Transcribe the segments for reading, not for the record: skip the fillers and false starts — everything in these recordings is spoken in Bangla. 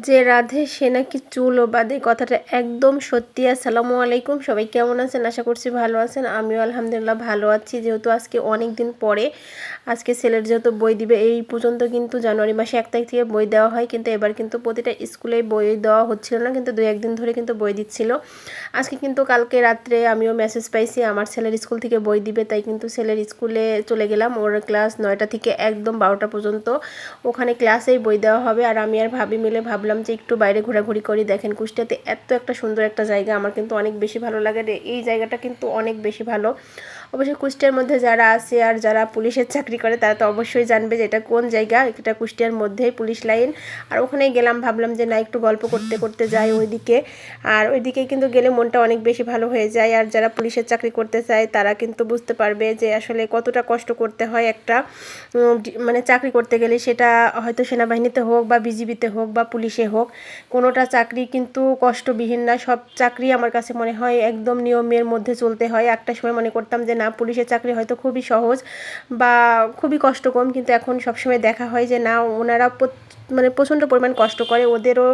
যে রাধে সে নাকি চুলও বাঁধে, কথাটা একদম সত্যি। আসসালামু আলাইকুম, সবাই কেমন আছেন? আশা করছি ভালো আছেন। আমিও আলহামদুলিল্লাহ ভালো আছি। যেহেতু আজকে অনেক দিন পরে আজকে ছেলের যেহেতু বই দিবে, এই পর্যন্ত কিন্তু জানুয়ারি মাসে 1 তারিখ থেকে বই দেওয়া হয়, কিন্তু এবার কিন্তু প্রতিটা স্কুলেই বই দেওয়া হচ্ছিল না, কিন্তু 2-1 দিন ধরে কিন্তু বই দিচ্ছিল। আজকে কিন্তু কালকে রাত্রে আমিও মেসেজ পাইছি আমার ছেলের স্কুল থেকে বই দিবে, তাই কিন্তু ছেলের স্কুলে চলে গেলাম। ওর ক্লাস 9টা থেকে একদম 12টা পর্যন্ত ওখানে ক্লাসেই বই দেওয়া হবে। আর আমি আর ভাবি মিলে ভাবলাম যে একটু বাইরে ঘোরাঘুরি করি। দেখেন কুষ্টিয়াতে এত একটা সুন্দর একটা জায়গা, আমার কিন্তু অনেক বেশি ভালো লাগে। এই জায়গাটা কিন্তু অনেক বেশি ভালো। অবশ্যই কুষ্টিয়ার মধ্যে যারা আছে আর যারা পুলিশের চাকরি করে তারা তো অবশ্যই জানবে যে এটা কোন জায়গা। এটা কুষ্টিয়ার মধ্যেই পুলিশ লাইন। আর ওখানেই গেলাম, ভাবলাম যে না একটু গল্প করতে করতে যাই ওইদিকে। আর ওইদিকে কিন্তু গেলে মনটা অনেক বেশি ভালো হয়ে যায়। আর যারা পুলিশের চাকরি করতে চায় তারা কিন্তু বুঝতে পারবে যে আসলে কতটা কষ্ট করতে হয় একটা মানে চাকরি করতে গেলে, সেটা হয়তো সেনাবাহিনীতে হোক বা বিজিবিতে হোক বা পুলিশে হোক, কোনোটা চাকরি কিন্তু কষ্টবিহীন না। সব চাকরি আমার কাছে মনে হয় একদম নিয়মের মধ্যে চলতে হয়। একটা সময় মনে করতাম যে না পুলিশের চাকরি হয়তো খুবই সহজ বা খুবই কষ্ট কম, কিন্তু এখন সবসময় দেখা হয় যে না ওনারা মানে প্রচণ্ড পরিমাণ কষ্ট করে। ওদেরও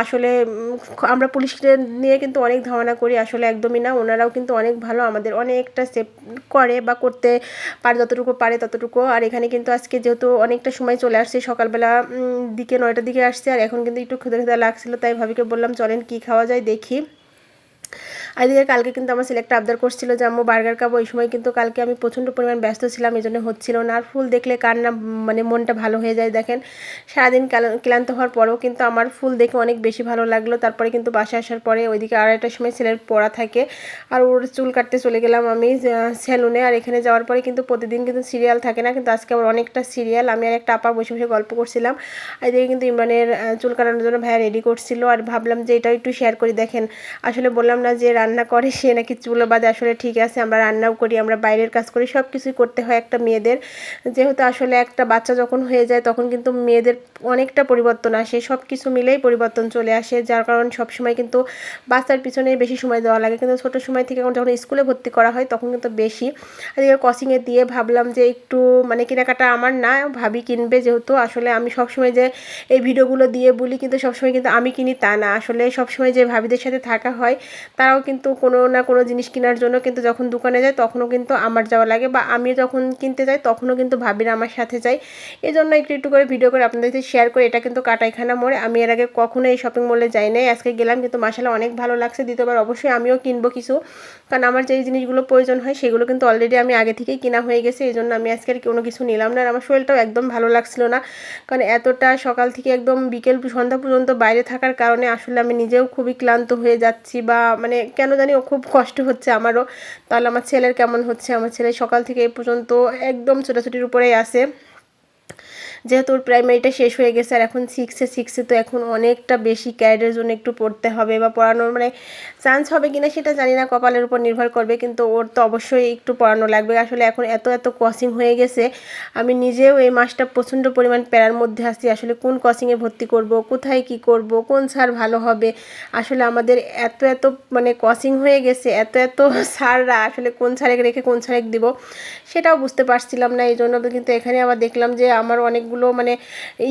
আসলে আমরা পুলিশদের নিয়ে কিন্তু অনেক ধারণা করি, আসলে একদমই না। ওনারাও কিন্তু অনেক ভালো, আমাদের অনেকটা সেভ করে বা করতে পারে যতটুকু পারে ততটুকু। আর এখানে কিন্তু আজকে যেহেতু অনেকটা সময় চলে আসছে, সকালবেলা দিকে 9টার দিকে আসছে, আর এখন কিন্তু একটু ক্ষুধা ক্ষুধা লাগছিলো, তাই ভাবিকে বললাম চলেন কি খাওয়া যায় দেখি। আর এদিকে কালকে কিন্তু আমার ছেলে একটা আবদার করছিল যে আম্মু বার্গার খাবো। ওই সময় কিন্তু কালকে আমি প্রচণ্ড পরিমাণ ব্যস্ত ছিলাম, এই জন্য হচ্ছিল না। আর ফুল দেখলে কার না মানে মনটা ভালো হয়ে যায়। দেখেন সারাদিন ক্লান্ত হওয়ার পরেও কিন্তু আমার ফুল দেখে অনেক বেশি ভালো লাগলো। তারপরে কিন্তু বাসায় আসার পরে ওইদিকে 2:30টার সময় ছেলের পড়া থাকে, আর ওর চুল কাটতে চলে গেলাম আমি সেলুনে। আর এখানে যাওয়ার পরে কিন্তু প্রতিদিন কিন্তু সিরিয়াল থাকে না, কিন্তু আজকে আবার অনেকটা সিরিয়াল। আমি আর একটা আপা বসে বসে গল্প করছিলাম, আর এদিকে কিন্তু ইমরানের চুল কাটানোর জন্য ভাইয়া রেডি করছিল। আর ভাবলাম যে এটাও একটু শেয়ার করি। দেখেন আসলে বললাম না যে রান্না করে সে নাকি চুলো বাঁধে, আসলে ঠিক আছে আমরা রান্নাও করি, আমরা বাইরের কাজ করি, সব কিছুই করতে হয় একটা মেয়েদের। যেহেতু আসলে একটা বাচ্চা যখন হয়ে যায় তখন কিন্তু মেয়েদের অনেকটা পরিবর্তন আসে, সব কিছু মিলেই পরিবর্তন চলে আসে, যার কারণ সবসময় কিন্তু বাচ্চার পিছনে বেশি সময় দেওয়া লাগে। কিন্তু ছোটো সময় থেকে যখন স্কুলে ভর্তি করা হয় তখন কিন্তু বেশি। আজকে কোচিংয়ে দিয়ে ভাবলাম যে একটু মানে কেনাকাটা আমার না, ভাবি কিনবে। যেহেতু আসলে আমি সবসময় যে এই ভিডিওগুলো দিয়ে বলি, কিন্তু সবসময় কিন্তু আমি কিনি তা না। আসলে সবসময় যে ভাবিদের সাথে থাকা হয় তারাও কিন্তু কোনো না কোনো জিনিস কেনার জন্য কিন্তু যখন দোকানে যায় তখনও কিন্তু আমার যাওয়া লাগে, বা আমি যখন কিনতে যাই তখনও কিন্তু ভাবিরা আমার সাথে যায়। এই জন্য একটু একটু করে ভিডিও করে আপনাদের সাথে শেয়ার করে। এটা কিন্তু কাটাইখানা মোড়, আমি এর আগে কখনো এই শপিং মলে যাই নাই, আজকে গেলাম, কিন্তু মাশাআল্লাহ অনেক ভালো লাগছে। দ্বিতীয়বার অবশ্যই আমিও কিনবো কিছু, কারণ আমার যেই জিনিসগুলো প্রয়োজন হয় সেগুলো কিন্তু অলরেডি আমি আগে থেকেই কেনা হয়ে গেছে। এই জন্য আমি আজকে আর কোনো কিছু নিলাম না। আর আমার শরীরটাও একদম ভালো লাগছিল না, কারণ এতটা সকাল থেকে একদম বিকেল সন্ধ্যা পর্যন্ত বাইরে থাকার কারণে আসলে আমি নিজেও খুবই ক্লান্ত হয়ে যাচ্ছি, বা মানে কেন জানি খুব কষ্ট হচ্ছে আমারও। তাহলে আমার ছেলের কেমন হচ্ছে? আমার ছেলে সকাল থেকে এ পর্যন্ত একদম ছোটাছুটির উপরেই আছে। যেহেতু ওর প্রাইমারিটা শেষ হয়ে গেছে আর এখন সিক্সে তো এখন অনেকটা বেশি ক্যারিয়ারের জন্য একটু পড়তে হবে, বা পড়ানোর মানে চান্স হবে কিনা সেটা জানি না, কপালের উপর নির্ভর করবে, কিন্তু ওর তো অবশ্যই একটু পড়ানো লাগবে। আসলে এখন এত এত কোচিং হয়ে গেছে, আমি নিজেও এই মাসটা প্রচণ্ড পরিমাণ প্যারার মধ্যে আছি। আসলে কোন কোচিংয়ে ভর্তি করব, কোথায় কি করব, কোন স্যার ভালো হবে। আসলে আমাদের এত এত মানে কোচিং হয়ে গেছে, এত এত স্যাররা, আসলে কোন স্যারে রেখে কোন স্যারে দিব সেটাও বুঝতে পারছিলাম না। এই জন্য তো কিন্তু এখানে আবার দেখলাম যে আমার অনেকগুলো মানে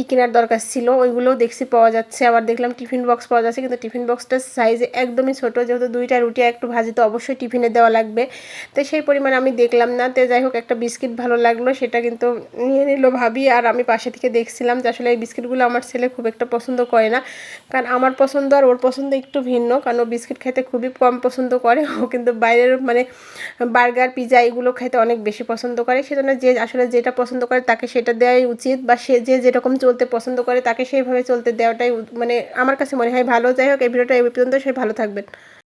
কেনার দরকার ছিল, ওইগুলোও দেখছি পাওয়া যাচ্ছে। আবার দেখলাম টিফিন বক্স পাওয়া যাচ্ছে, কিন্তু টিফিন বক্সটার সাইজে একদমই ছোটো, যেহেতু 2টা রুটি আর একটু ভাজি তো অবশ্যই টিফিনে দেওয়া লাগবে, তো সেই পরিমাণ আমি দেখলাম না। তো যাই হোক একটা বিস্কিট ভালো লাগলো, সেটা কিন্তু নিয়ে নিল ভাবি। আর আমি পাশে থেকে দেখছিলাম যে আসলে এই বিস্কিটগুলো আমার ছেলে খুব একটা পছন্দ করে না, কারণ আমার পছন্দ আর ওর পছন্দ একটু ভিন্ন, কারণ ও বিস্কিট খেতে খুবই কম পছন্দ করে। ও কিন্তু বাইরের মানে বার্গার পিৎজা এগুলো খেতে অনেক বেশি পছন্দ করে। সেজন্য যে আসলে যেটা পছন্দ করে তাকে সেটা দেওয়াই উচিত, বা সে যে যেরকম চলতে পছন্দ করে তাকে সেইভাবে চলতে দেওয়াটাই মানে আমার কাছে মনে হয় ভালো। যাই হোক এই ভিডিওটা এই পর্যন্ত, সে ভালো থাকবেন।